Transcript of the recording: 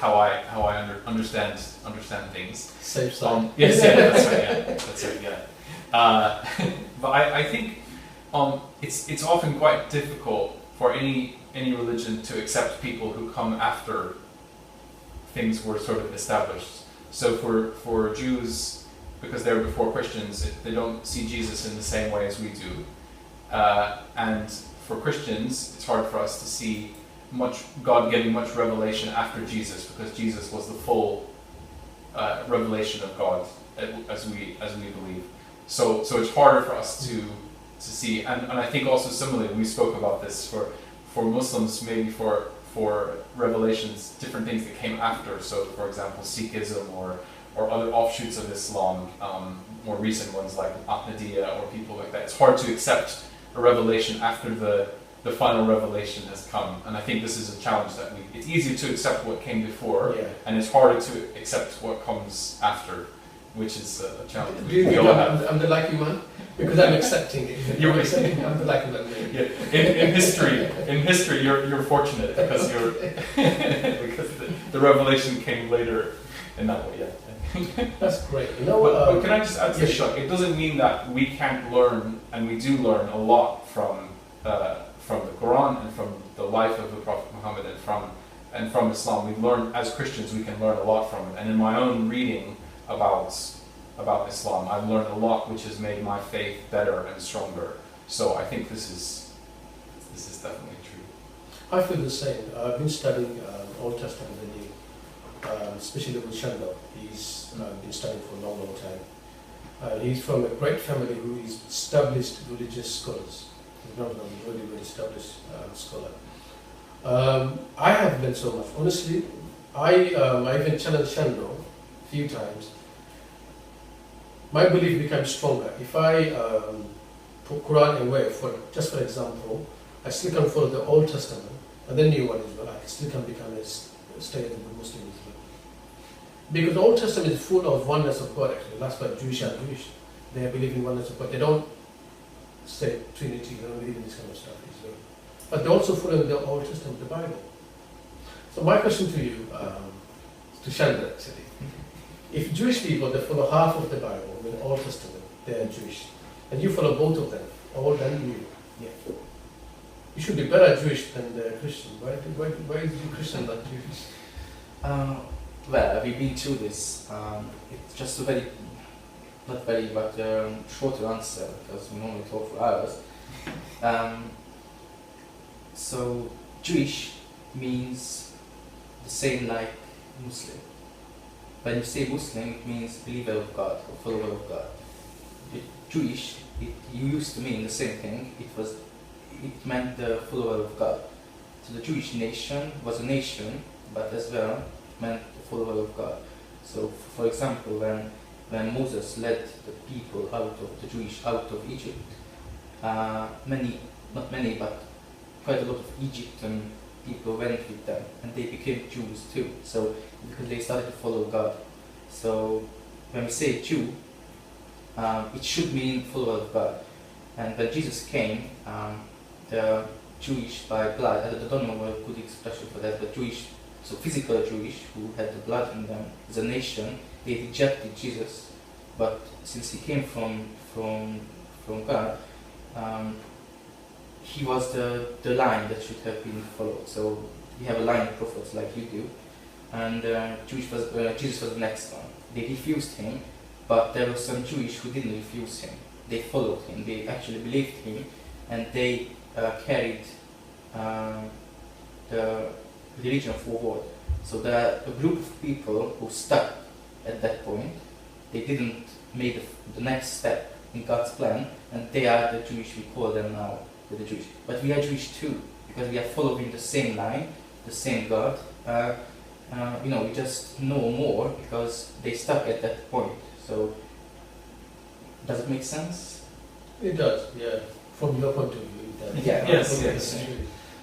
how I understand things. Safe side. Yes, yeah, that's right. Yeah, that's right. Yeah, but I think it's often quite difficult for any religion to accept people who come after things were sort of established. So for Jews, because they're before Christians, they don't see Jesus in the same way as we do, and for Christians, it's hard for us to see God getting much revelation after Jesus, because Jesus was the full revelation of God as we believe. So it's harder for us to see, and I think also similarly, we spoke about this for Muslims, maybe for revelations, different things that came after. So for example, Sikhism or other offshoots of Islam, more recent ones like Ahmadiyya or people like that. It's hard to accept a revelation after the final revelation has come, and I think this is a challenge that it's easier to accept what came before, and it's harder to accept what comes after, which is a challenge. Do you think I'm the lucky one? Because I'm accepting it. You're accepting. I'm the lucky one. Yeah. In history, you're fortunate because because the revelation came later in that way. Yeah. That's great. But can I just add to this? It doesn't mean that we can't learn, and we do learn a lot from the Quran and from the life of the Prophet Muhammad and from Islam. We learn, as Christians, we can learn a lot from it. And in my own reading about Islam, I've learned a lot which has made my faith better and stronger. So I think this is definitely true. I feel the same. I've been studying Old Testament and New, especially with Shandor. He's been studying for a long time. He's from a great family who is established religious scholars. He's not a really well established scholar. I have learned so much. Honestly, I even challenged Shandor a few times. My belief becomes stronger. If I put Quran away, for example, I still can follow the Old Testament and the New one as well. I still can become a stay as a Muslim as well. Because the Old Testament is full of oneness of God, actually. That's why Jewish are Jewish. They believe in oneness of God. They don't say Trinity, they don't believe in this kind of stuff as well. But they also follow the Old Testament, the Bible. So my question to you, to Shandor actually, if Jewish people, they follow half of the Bible, the Old Testament, they are Jewish, and you follow both of them, Old and New, you should be better Jewish than the Christian. Why is the Christian not Jewish? Well, we've been through this. It's just a very, not very, but shorter answer, because we normally talk for hours. So, Jewish means the same like Muslim. When you say Muslim, it means believer of God or follower of God. Jewish, it used to mean the same thing. It meant the follower of God. So the Jewish nation was a nation, but as well meant the follower of God. So, for example, when Moses led the people out of Egypt, not many, but quite a lot of Egyptian people went with them, and they became Jews too. So because they started to follow God. So when we say Jew, it should mean follower of God. And when Jesus came, the Jewish by blood, I don't know a good expression for that, but Jewish, so physical Jewish who had the blood in them, as a nation, they rejected Jesus. But since he came from God, he was the line that should have been followed. So we have a line of prophets like you do, and Jesus was the next one. They refused him, but there were some Jewish who didn't refuse him. They followed him. They actually believed him, and they carried the religion forward. So there are a group of people who stuck at that point. They didn't make the next step in God's plan, and they are the Jewish. We call them now the Jewish. But we are Jewish too, because we are following the same line, the same God. We just know more because they stuck at that point. So, does it make sense? It does, yeah. From your point of view, it does. Yeah. Yes.